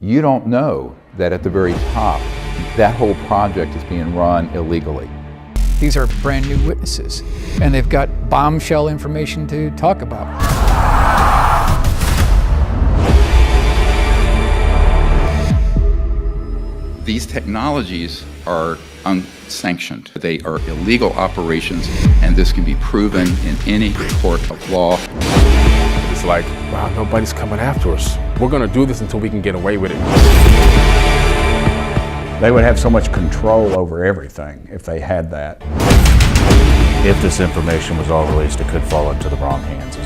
you don't know that at the very top, that whole project is being run illegally. These are brand new witnesses, and they've got bombshell information to talk about. These technologies are unsanctioned. They are illegal operations, and this can be proven in any court of law. It's like, wow, nobody's coming after us. We're gonna do this until we can get away with it. They would have so much control over everything if they had that. If this information was all released, it could fall into the wrong hands.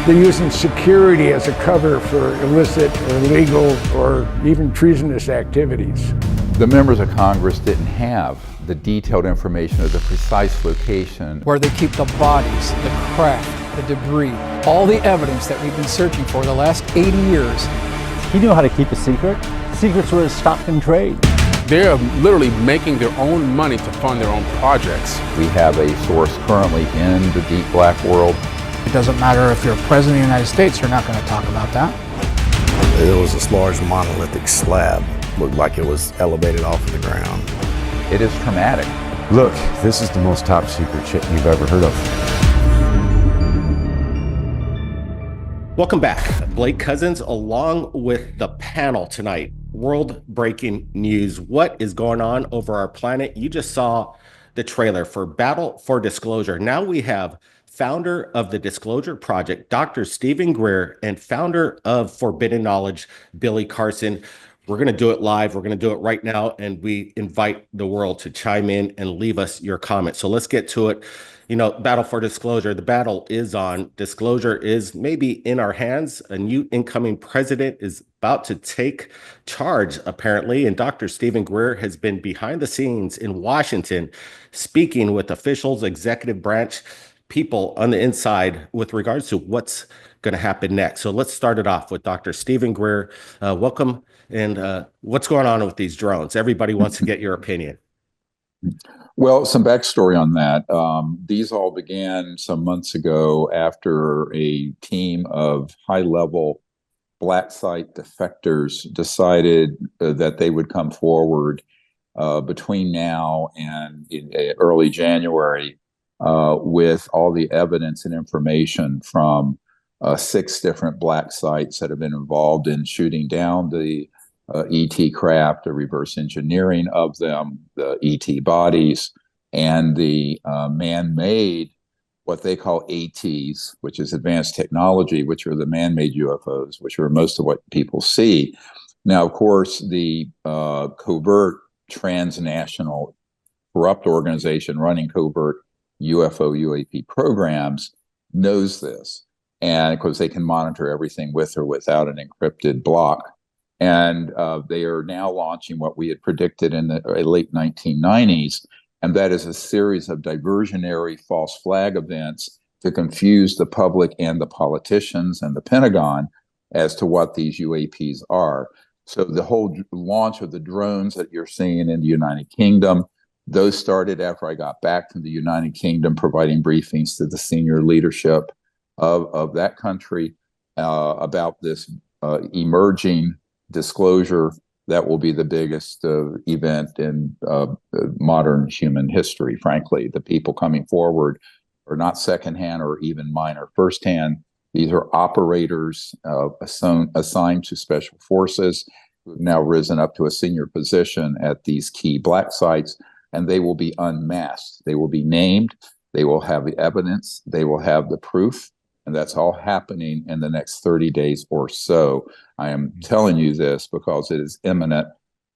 They're using security as a cover for illicit or illegal or even treasonous activities. The members of Congress didn't have the detailed information of the precise location. Where they keep the bodies, the craft, the debris, all the evidence that we've been searching for the last 80 years. He knew how to keep a secret. Secrets were his stock in trade. They're literally making their own money to fund their own projects. We have a source currently in the deep black world. It doesn't matter if you're president of the United States, you're not going to talk about that. There was this large monolithic slab. Looked like it was elevated off of the ground. It is traumatic. Look, this is the most top secret shit you've ever heard of. Welcome back. Blake Cousins along with the panel tonight. World breaking news. What is going on over our planet? You just saw the trailer for Battle for Disclosure. Now we have founder of the Disclosure Project, Dr. Stephen Greer, and founder of Forbidden Knowledge, Billy Carson. We're going to do it live. We're going to do it right now. And we invite the world to chime in and leave us your comments. So let's get to it. You know, Battle for Disclosure, the battle is on. Disclosure is maybe in our hands. A new incoming president is about to take charge, apparently. And Dr. Stephen Greer has been behind the scenes in Washington, speaking with officials, executive branch, people on the inside with regards to what's going to happen next. So let's start it off with Dr. Stephen Greer. Welcome. And what's going on with these drones? Everybody wants to get your opinion. Well, some backstory on that. These all began some months ago after a team of high-level black site defectors decided that they would come forward between now and early January with all the evidence and information from 6 different black sites that have been involved in shooting down the ET craft, the reverse engineering of them, the ET bodies, and the man-made, what they call ATs, which is advanced technology, which are the man-made UFOs, which are most of what people see. Now, of course, the covert transnational corrupt organization running covert UFO UAP programs knows this. And of course, they can monitor everything with or without an encrypted block. And they are now launching what we had predicted in the late 1990s, and that is a series of diversionary false flag events to confuse the public and the politicians and the Pentagon as to what these UAPs are. So the whole launch of the drones that you're seeing in the United Kingdom, those started after I got back from the United Kingdom, providing briefings to the senior leadership of that country about this emerging disclosure that will be the biggest event in modern human history, frankly. The people coming forward are not secondhand or even minor firsthand. These are operators assigned to special forces who have now risen up to a senior position at these key black sites, and they will be unmasked. They will be named. They will have the evidence. They will have the proof. And that's all happening in the next 30 days or so. I am telling you this because it is imminent.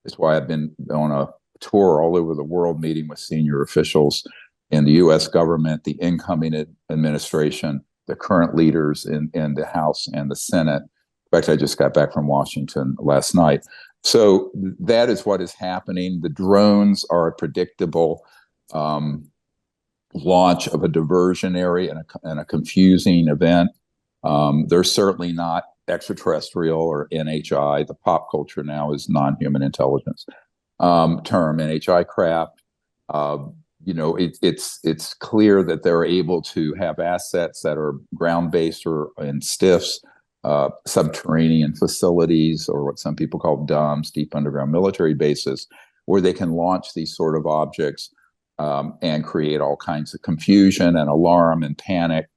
It's why I've been on a tour all over the world, meeting with senior officials in the U.S. government, the incoming administration, the current leaders in the House and the Senate. In fact, I just got back from Washington last night. So that is what is happening. The drones are a predictable launch of a diversionary and a confusing event. They're certainly not extraterrestrial or NHI. The pop culture now is non-human intelligence term, NHI craft. It's clear that they're able to have assets that are ground-based or in STIFs subterranean facilities, or what some people call DUMBs, deep underground military bases, where they can launch these sort of objects and create all kinds of confusion and alarm and panic.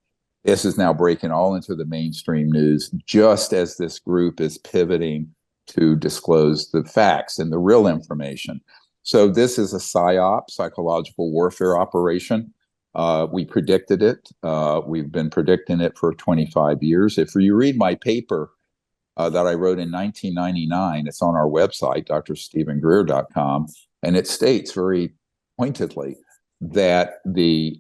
This is now breaking all into the mainstream news, just as this group is pivoting to disclose the facts and the real information. So this is a PSYOP, psychological warfare operation. We predicted it. We've been predicting it for 25 years. If you read my paper that I wrote in 1999, it's on our website, drstevengreer.com, and it states very pointedly that the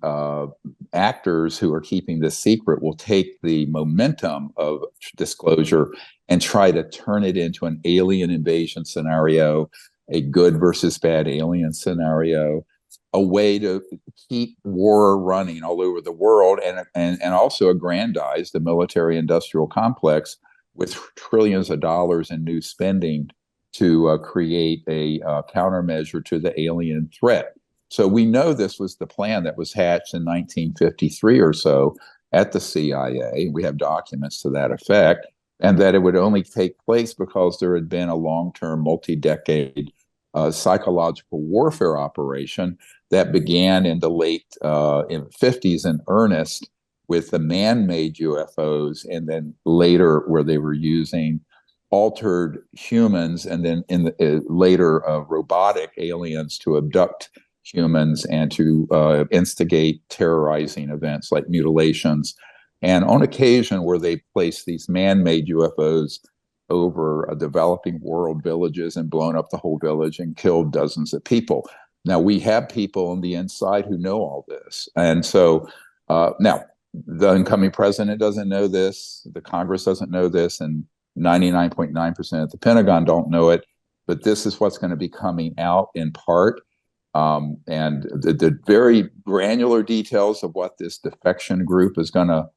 actors who are keeping this secret will take the momentum of disclosure and try to turn it into an alien invasion scenario, a good versus bad alien scenario, a way to keep war running all over the world, and also aggrandize the military-industrial complex with trillions of dollars in new spending to create a countermeasure to the alien threat. So we know this was the plan that was hatched in 1953 or so at the CIA. We have documents to that effect, and that it would only take place because there had been a long-term, multi-decade psychological warfare operation that began in the late in 50s in earnest with the man-made UFOs, and then later where they were using altered humans, and then in the later robotic aliens to abduct humans and to instigate terrorizing events like mutilations. And on occasion where they placed these man-made UFOs over developing world villages and blown up the whole village and killed dozens of people. Now, we have people on the inside who know all this. And so now the incoming president doesn't know this, the Congress doesn't know this, and 99.9% of the Pentagon don't know it, but this is what's going to be coming out in part. And the very granular details of what this defection group is going to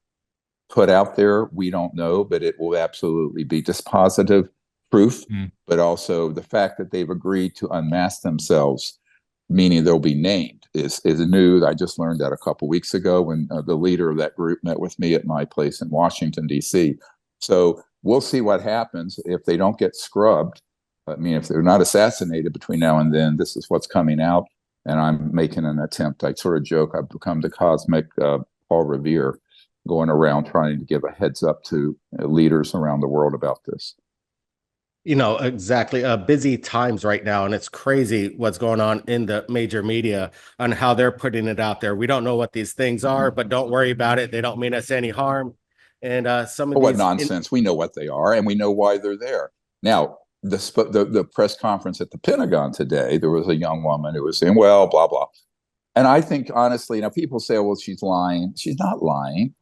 put out there, we don't know, but it will absolutely be dispositive proof. But also the fact that they've agreed to unmask themselves, meaning they'll be named, is new. I just learned that a couple weeks ago when the leader of that group met with me at my place in Washington, D.C. So we'll see what happens if they don't get scrubbed. I mean, if they're not assassinated between now and then, this is what's coming out. And I'm making an attempt. I sort of joke, I've become the cosmic Paul Revere, going around trying to give a heads up to leaders around the world about this. You know, exactly. Busy times right now, and it's crazy what's going on in the major media on how they're putting it out there. We don't know what these things are, but don't worry about it. They don't mean us any harm. And some of what these nonsense. We know what they are, and we know why they're there. Now, the press conference at the Pentagon today, there was a young woman who was saying, well, blah, blah. And I think, honestly, now people say, well, she's lying. She's not lying.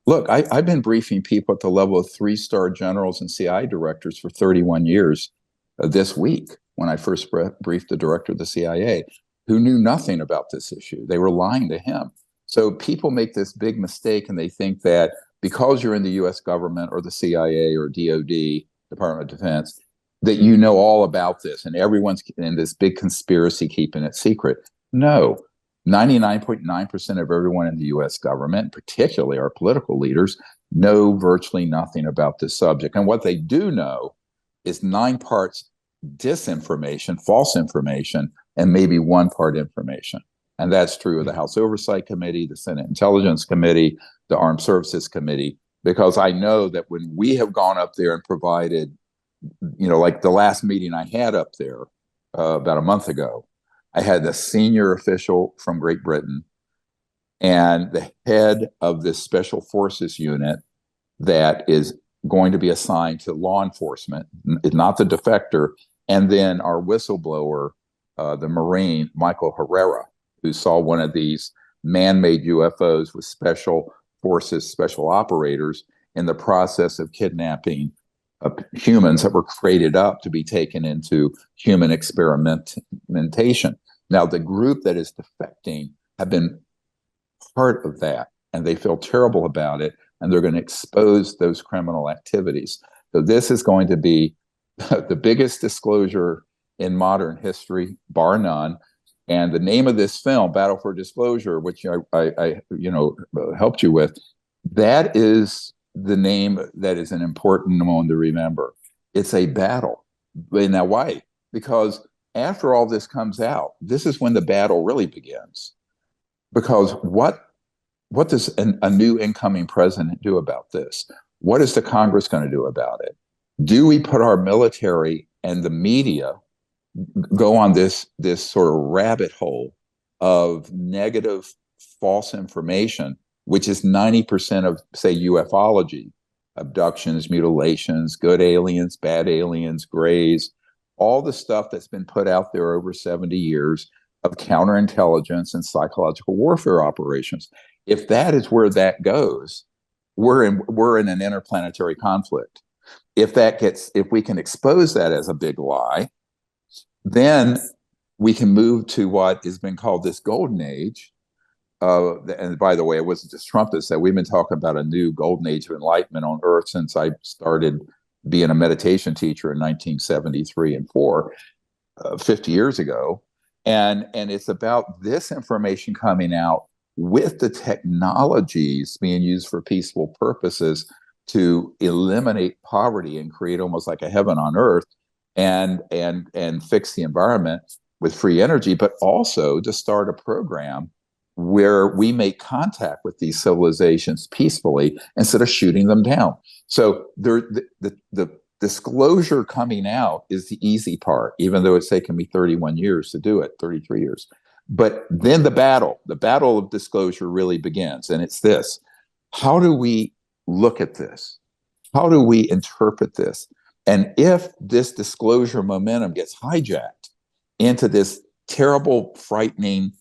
Look, I've been briefing people at the level of 3-star generals and CIA directors for 31 years this week, when I first briefed the director of the CIA, who knew nothing about this issue. They were lying to him. So people make this big mistake, and they think that because you're in the U.S. government or the CIA or DOD, Department of Defense, that you know all about this, and everyone's in this big conspiracy keeping it secret. No. 99.9% of everyone in the U.S. government, particularly our political leaders, know virtually nothing about this subject. And what they do know is 9 parts disinformation, false information, and maybe 1 part information. And that's true of the House Oversight Committee, the Senate Intelligence Committee, the Armed Services Committee, because I know that when we have gone up there and provided, you know, like the last meeting I had up there about a month ago, I had the senior official from Great Britain and the head of this special forces unit that is going to be assigned to law enforcement, not the defector, and then our whistleblower, the Marine, Michael Herrera, who saw one of these man-made UFOs with special forces, special operators in the process of kidnapping humans that were crated up to be taken into human experimentation. Now, the group that is defecting have been part of that, and they feel terrible about it, and they're going to expose those criminal activities. So this is going to be the biggest disclosure in modern history, bar none. And the name of this film, Battle for Disclosure, which I helped you with, that is the name that is an important one to remember. It's a battle. Now, why? Because after all this comes out, this is when the battle really begins. Because what does a new incoming president do about this? What is the Congress going to do about it? Do we put our military and the media go on this sort of rabbit hole of negative false information, which is 90% of, say, ufology, abductions, mutilations, good aliens, bad aliens, grays, all the stuff that's been put out there over 70 years of counterintelligence and psychological warfare operations. If that is where that goes, we're in an interplanetary conflict. If we can expose that as a big lie, then we can move to what has been called this golden age. And by the way, it wasn't just Trump that said, we've been talking about a new golden age of enlightenment on Earth since I started being a meditation teacher in 1973 and 4, 50 years ago. And it's about this information coming out with the technologies being used for peaceful purposes to eliminate poverty and create almost like a heaven on earth and fix the environment with free energy, but also to start a program where we make contact with these civilizations peacefully instead of shooting them down. So the disclosure coming out is the easy part, even though it's taken me 31 years to do it, 33 years. But then the battle of disclosure really begins. And it's this: how do we look at this? How do we interpret this? And if this disclosure momentum gets hijacked into this terrible, frightening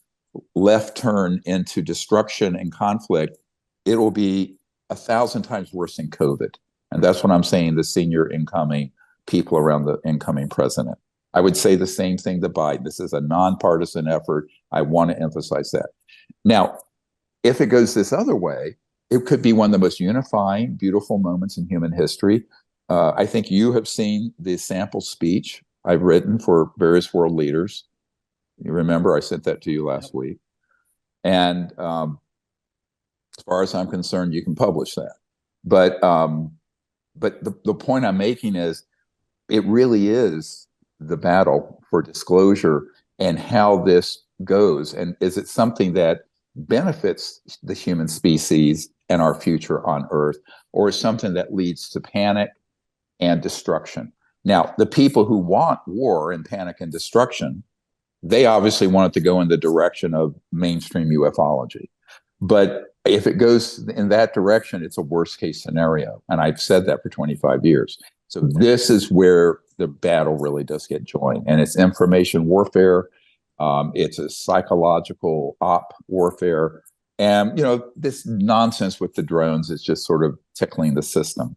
left turn into destruction and conflict, it will be 1,000 times worse than COVID. And that's what I'm saying, the senior incoming people around the incoming president. I would say the same thing to Biden. This is a nonpartisan effort. I want to emphasize that. Now, if it goes this other way, it could be one of the most unifying, beautiful moments in human history. I think you have seen the sample speech I've written for various world leaders. You remember I sent that to you last week. And as far as I'm concerned, you can publish that. But the point I'm making is it really is the battle for disclosure and how this goes. And is it something that benefits the human species and our future on Earth, or is something that leads to panic and destruction? Now, the people who want war and panic and destruction, they obviously want it to go in the direction of mainstream ufology. But if it goes in that direction, it's a worst case scenario. And I've said that for 25 years. So this is where the battle really does get joined. And it's information warfare. It's a psychological op warfare. And, you know, this nonsense with the drones is just sort of tickling the system.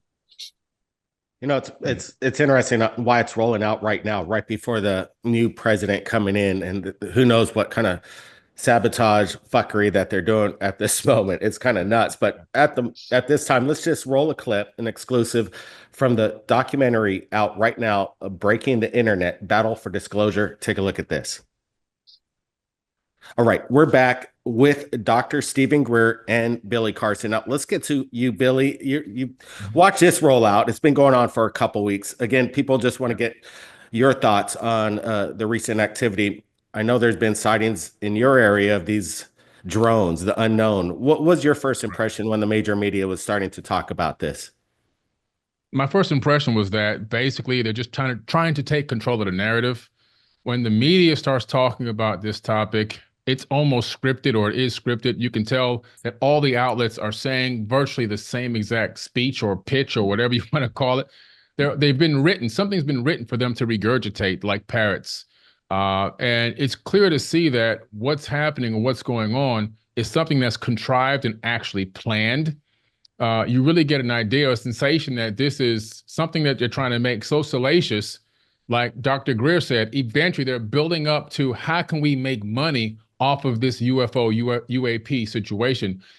You know, it's interesting why it's rolling out right now, right before the new president coming in, and who knows what kind of sabotage fuckery that they're doing at this moment. It's kind of nuts. But at this time, let's just roll a clip, an exclusive from the documentary out right now, Breaking the Internet: Battle for Disclosure. Take a look at this. All right, we're back with Dr. Stephen Greer and Billy Carson. Now, let's get to you, Billy. You watch this roll out. It's been going on for a couple weeks. Again, people just want to get your thoughts on the recent activity. I know there's been sightings in your area of these drones, the unknown. What was your first impression when the major media was starting to talk about this? My first impression was that basically they're just trying to take control of the narrative. When the media starts talking about this topic, it's almost scripted, or it is scripted. You can tell that all the outlets are saying virtually the same exact speech or pitch or whatever you want to call it. They've been written. Something's been written for them to regurgitate like parrots. And it's clear to see that what's happening and what's going on is something that's contrived and actually planned. You really get an idea, a sensation that this is something that they're trying to make so salacious. Like Dr. Greer said, eventually they're building up to how can we make money off of this UFO, UAP situation.